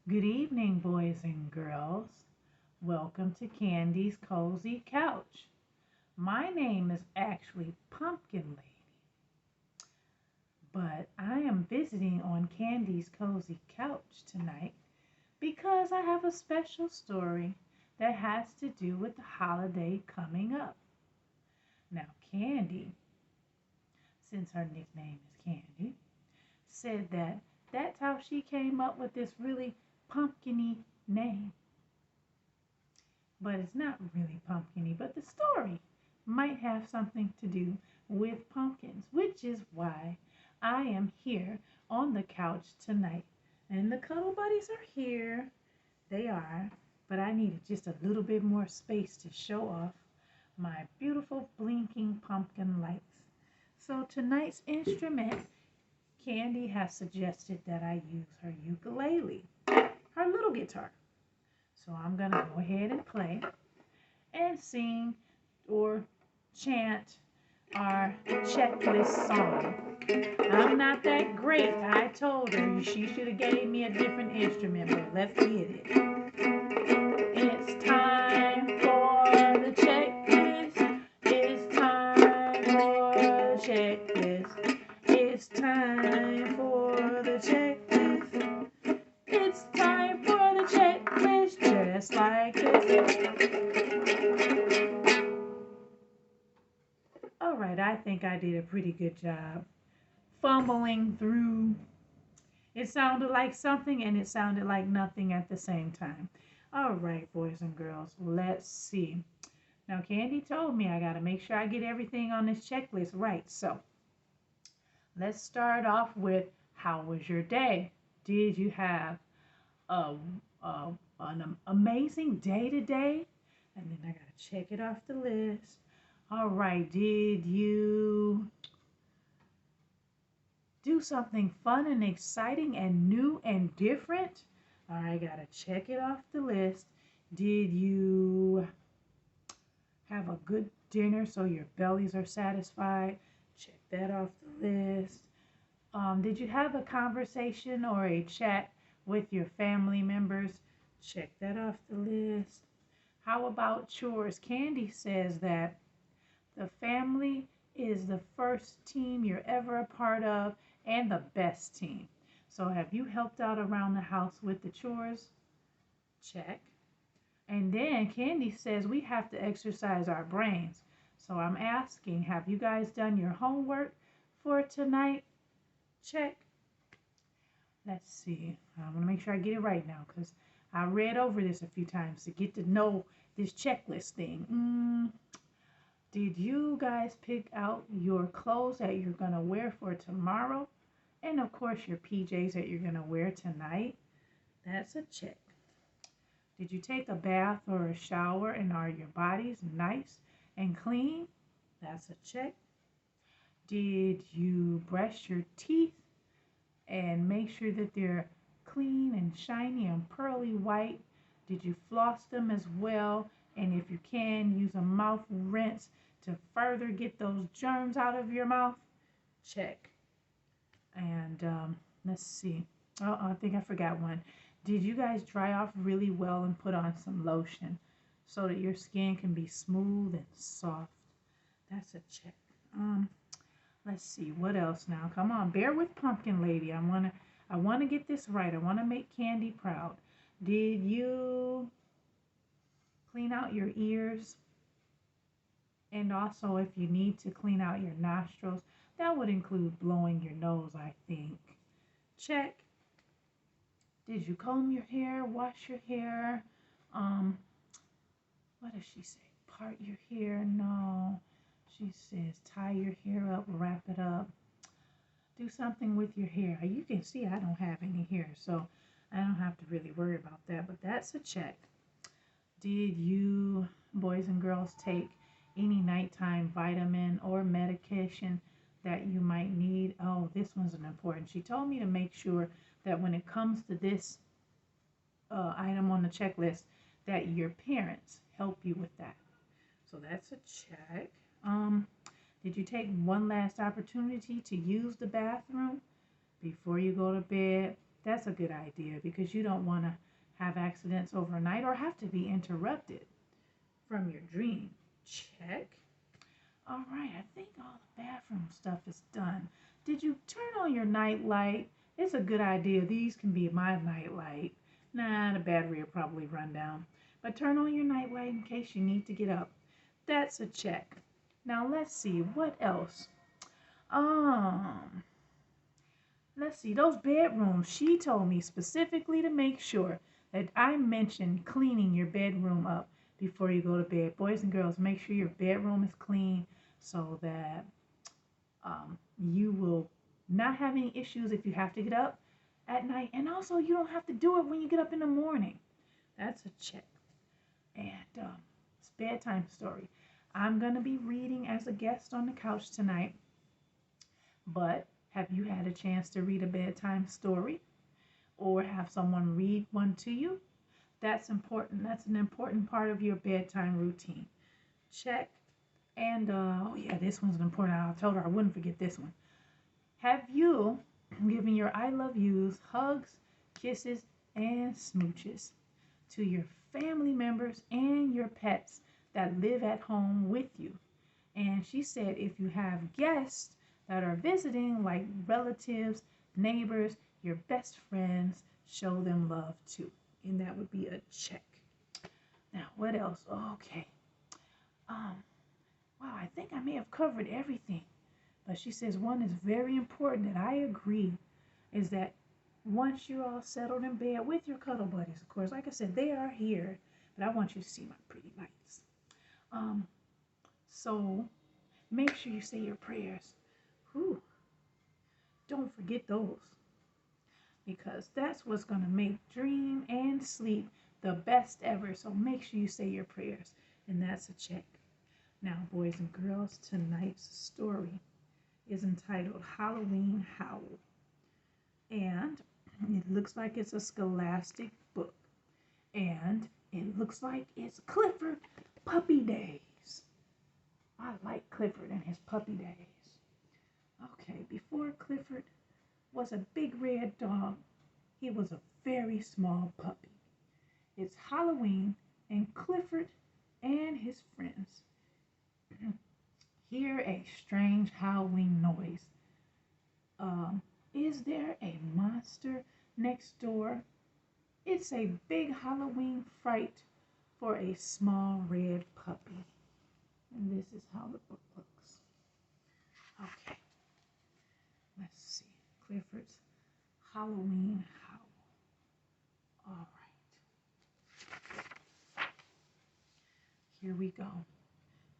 Good evening, boys and girls. Welcome to Candy's Cozy Couch. My name is actually Pumpkin Lady, but I am visiting on Candy's Cozy Couch tonight because I have a special story that has to do with the holiday coming up. Now, Candy, since her nickname is Candy, said that that's how she came up with this really pumpkiny name. But it's not really pumpkiny, but the story might have something to do with pumpkins, which is why I am here on the couch tonight. And the cuddle buddies are here. They are, but I needed just a little bit more space to show off my beautiful blinking pumpkin lights. So tonight's instrument, Candy has suggested that I use her ukulele, her little guitar. So I'm going to go ahead and play and sing or chant our checklist song. I'm not that great. I told her she should have gave me a different instrument, but let's get it. It's time for the checklist. It's time for the checklist. It's time for the checklist. It's time for the checklist, just like this. All right, I think I did a pretty good job fumbling through. It sounded like something and it sounded like nothing at the same time. All right, boys and girls, let's see. Now, Candy told me I got to make sure I get everything on this checklist right. So, let's start off with how was your day? Did you have a, an amazing day today? And then I got to check it off the list. All right, did you do something fun and exciting and new and different? All right, gotta check it off the list. Did you have a good dinner so your bellies are satisfied? Check that off the list. Did you have a conversation or a chat with your family members? Check that off the list. How about chores? Candy says that the family is the first team you're ever a part of and the best team. So, have you helped out around the house with the chores? Check. And then Candy says we have to exercise our brains. So, I'm asking, have you guys done your homework for tonight? Check. Let's see. I want to make sure I get it right now because I read over this a few times to get to know this checklist thing. Did you guys pick out your clothes that you're going to wear for tomorrow? And of course, your PJs that you're going to wear tonight? That's a check. Did you take a bath or a shower and are your bodies nice and clean? That's a check. Did you brush your teeth and make sure that they're clean and shiny and pearly white? Did you floss them as well? And if you can, use a mouth rinse to further get those germs out of your mouth? Check. And let's see. Oh, I think I forgot one. Did you guys dry off really well and put on some lotion so that your skin can be smooth and soft? That's a check. Let's see what else now. Come on, bear with Pumpkin Lady. I wanna get this right. I wanna make Candy proud. Did you clean out your ears? And also, if you need to clean out your nostrils, that would include blowing your nose, I think. Check. Did you comb your hair, wash your hair? Um, what does she say? Part your hair? No. She says tie your hair up, wrap it up. Do something with your hair. You can see I don't have any hair, so I don't have to really worry about that, but that's a check. Did you, boys and girls, take any nighttime vitamin or medication that you might need? Oh, this one's an important. She told me to make sure that when it comes to this item on the checklist, that your parents help you with that. So that's a check. Did you take one last opportunity to use the bathroom before you go to bed? That's a good idea because you don't want to have accidents overnight or have to be interrupted from your dream. Check. All right, I think all the bathroom stuff is done. Did you turn on your night light? It's a good idea. These can be my night light. Nah, the battery will probably run down. But turn on your night light in case you need to get up. That's a check. Now let's see, what else? Um, let's see, those bedrooms. She told me specifically to make sure that I mentioned cleaning your bedroom up before you go to bed. Boys and girls, make sure your bedroom is clean so that you will not have any issues if you have to get up at night. And also, you don't have to do it when you get up in the morning. That's a check. And it's bedtime story. I'm going to be reading as a guest on the couch tonight. But have you had a chance to read a bedtime story or have someone read one to you? That's important. That's an important part of your bedtime routine. Check. And, oh yeah, this one's important. I told her I wouldn't forget this one. Have you given your I love yous, hugs, kisses, and smooches to your family members and your pets that live at home with you? And she said if you have guests that are visiting, like relatives, neighbors, your best friends, show them love too. And that would be a check. Now, what else? Okay. Wow, I think I may have covered everything. But she says one is very important, and I agree, is that once you're all settled in bed with your cuddle buddies, of course, like I said, they are here, but I want you to see my pretty lights. So make sure you say your prayers. Whew. Don't forget those because that's what's going to make dream and sleep the best ever. So make sure you say your prayers, and that's a check. Now, boys and girls, tonight's story is entitled Halloween Howl, and it looks like it's a scholastic book, and it looks like it's Clifford Puppy Days. I like Clifford and his puppy days. Okay, before Clifford was a big red dog, he was a very small puppy. It's Halloween, and Clifford and his friends hear a strange howling noise. Is there a monster next door? It's a big Halloween fright for a small red puppy. And this is how the book looks. Okay. Let's see. Clifford's Halloween Howl. All right. Here we go.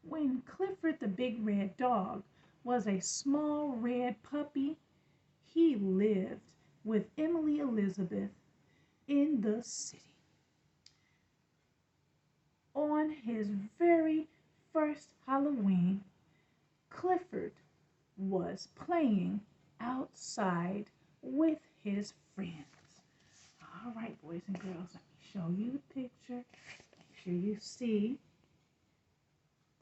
When Clifford the big red dog was a small red puppy, he lived with Emily Elizabeth in the city. On his very first Halloween, Clifford was playing outside with his friends. All right, boys and girls, let me show you the picture. Make sure you see.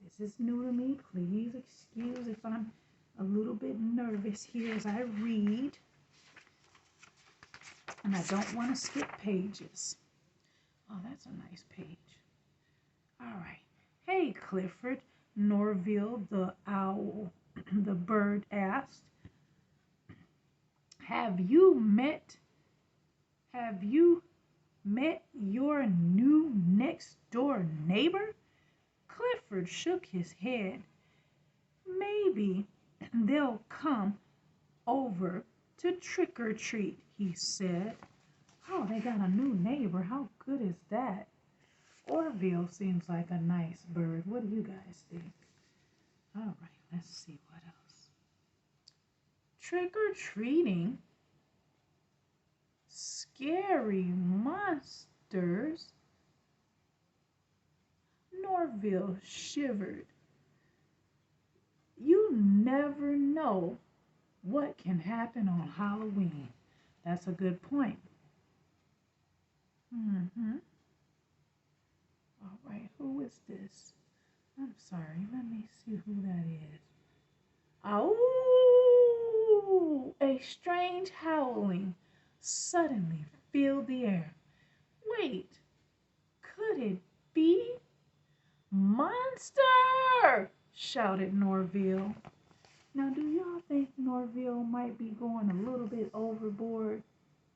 This is new to me. Please excuse if I'm a little bit nervous here as I read. And I don't want to skip pages. Oh, that's a nice page. All right. Hey, Clifford, Norville the owl, the bird asked. Have you met your new next door neighbor? Clifford shook his head. Maybe they'll come over to trick or treat, he said. Oh, they got a new neighbor. How good is that? Orville seems like a nice bird. What do you guys think? All right, let's see what else. Trick or treating? Scary monsters? Norville shivered. You never know what can happen on Halloween. That's a good point. All right, who is this? I'm sorry, let me see who that is. Oh, a strange howling. suddenly filled the air. Wait, could it be? Monster! Shouted Norville. Now, do y'all think Norville might be going a little bit overboard?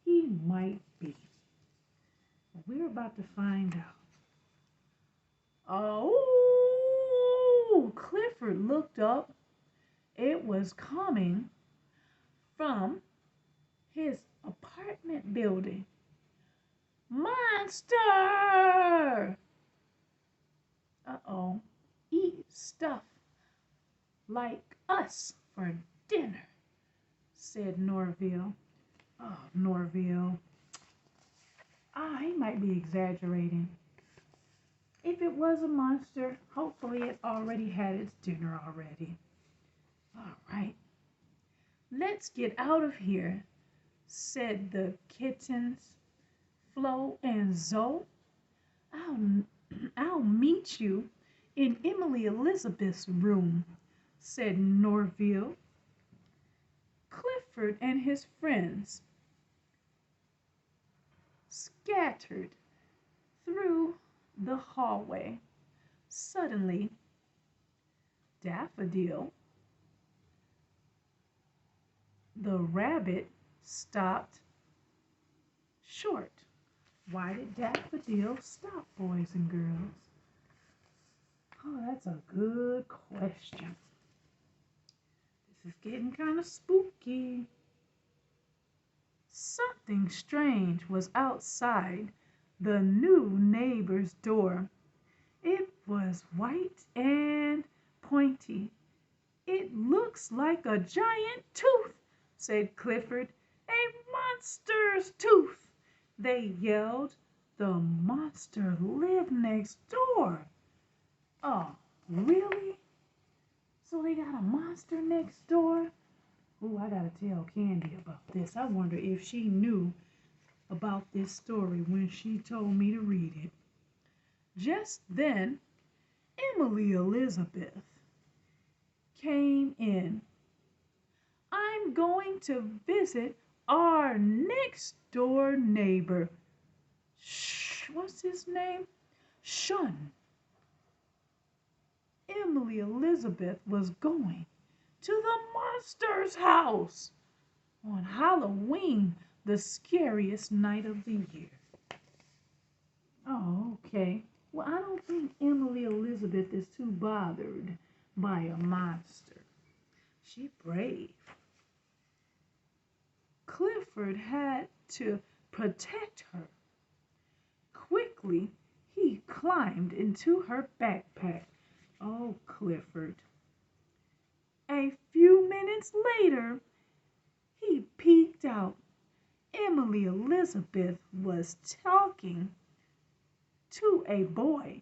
He might be. We're about to find out. Oh, Clifford looked up. It was coming from his apartment building. Monster! Uh-oh. Eat stuff like us for dinner, said Norville. Oh, Norville. He might be exaggerating. If it was a monster, hopefully it already had its dinner already. All right. Let's get out of here, said the kittens, Flo and Zoe. I'll meet you in Emily Elizabeth's room, said Norville. Clifford and his friends scattered through the hallway. Suddenly, Daffodil, the rabbit, stopped short. Why did Daffodil stop, boys and girls? Oh, that's a good question. This is getting kind of spooky. Something strange was outside the new neighbor's door. It was white and pointy. It looks like a giant tooth, said Clifford. A monster's tooth, they yelled. The monster lived next door. Oh, really? So they got a monster next door? Oh, I gotta tell Candy about this. I wonder if she knew about this story when she told me to read it. Just then, Emily Elizabeth came in. I'm going to visit our next door neighbor. Shh, what's his name? Shun. Emily Elizabeth was going to the monster's house on Halloween, the scariest night of the year. Oh, okay. Well, I don't think Emily Elizabeth is too bothered by a monster. She's brave. Clifford had to protect her. Quickly, he climbed into her backpack. Oh, Clifford. A few minutes later, he peeked out. Emily Elizabeth was talking to a boy.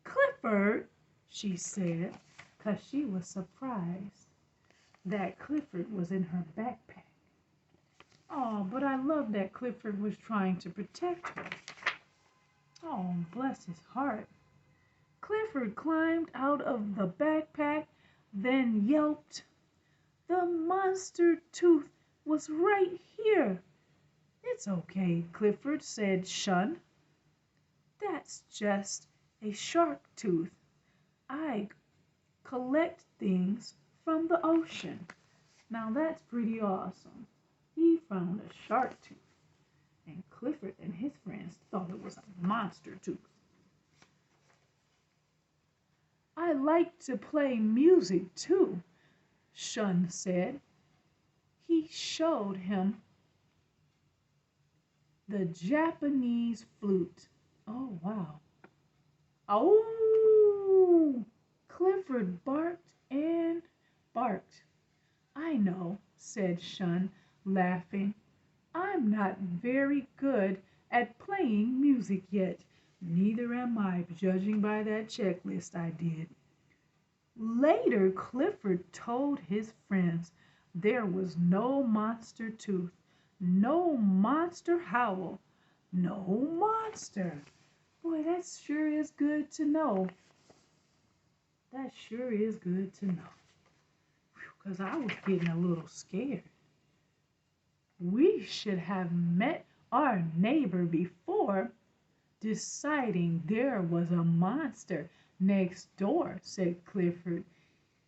Clifford, she said, because she was surprised that Clifford was in her backpack. Oh, but I love that Clifford was trying to protect her. Oh, bless his heart. Clifford climbed out of the backpack, then yelped. The monster tooth was right here. It's okay, Clifford, said Shun. That's just a shark tooth. I collect things from the ocean. Now that's pretty awesome. He found a shark tooth, and Clifford and his friends thought it was a monster tooth. I like to play music too, Shun said. He showed him the Japanese flute. Oh, wow. Oh, Clifford barked and barked. I know, said Shun, laughing. I'm not very good at playing music yet. Neither am I, judging by that checklist I did. Later, Clifford told his friends there was no monster tooth, no monster howl, no monster. Boy, that sure is good to know. That sure is good to know. Because I was getting a little scared. We should have met our neighbor before deciding there was a monster next door, said Clifford.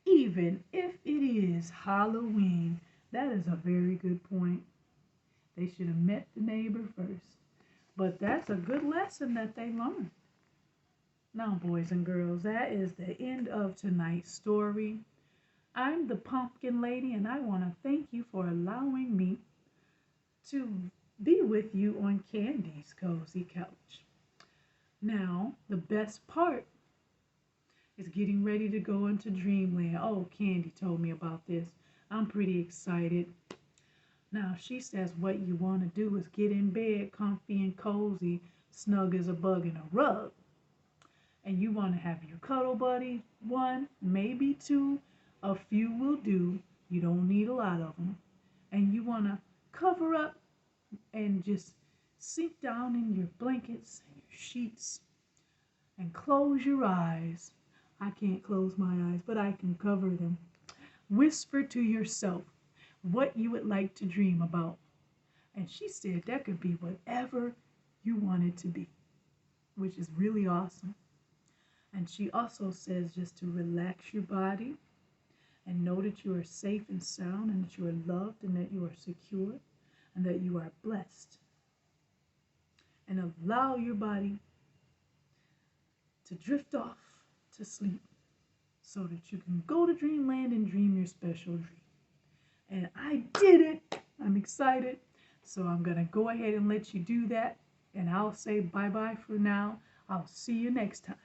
Even if it is Halloween. That is a very good point. They should have met the neighbor first. But that's a good lesson that they learned. Now, boys and girls, that is the end of tonight's story. I'm the Pumpkin Lady, and I want to thank you for allowing me to be with you on Candy's Cozy Couch. Now, the best part is getting ready to go into Dreamland. Oh, Candy told me about this. I'm pretty excited. Now, she says what you want to do is get in bed comfy and cozy, snug as a bug in a rug. And you want to have your cuddle buddy, one, maybe two, a few will do. You don't need a lot of them. And you want to cover up and just sink down in your blankets and your sheets and close your eyes. I can't close my eyes, but I can cover them. Whisper to yourself what you would like to dream about. And she said that could be whatever you want it to be, which is really awesome. And she also says just to relax your body and know that you are safe and sound and that you are loved and that you are secure and that you are blessed. And allow your body to drift off to sleep so that you can go to dreamland and dream your special dream. And I did it. I'm excited. So I'm going to go ahead and let you do that. And I'll say bye-bye for now. I'll see you next time.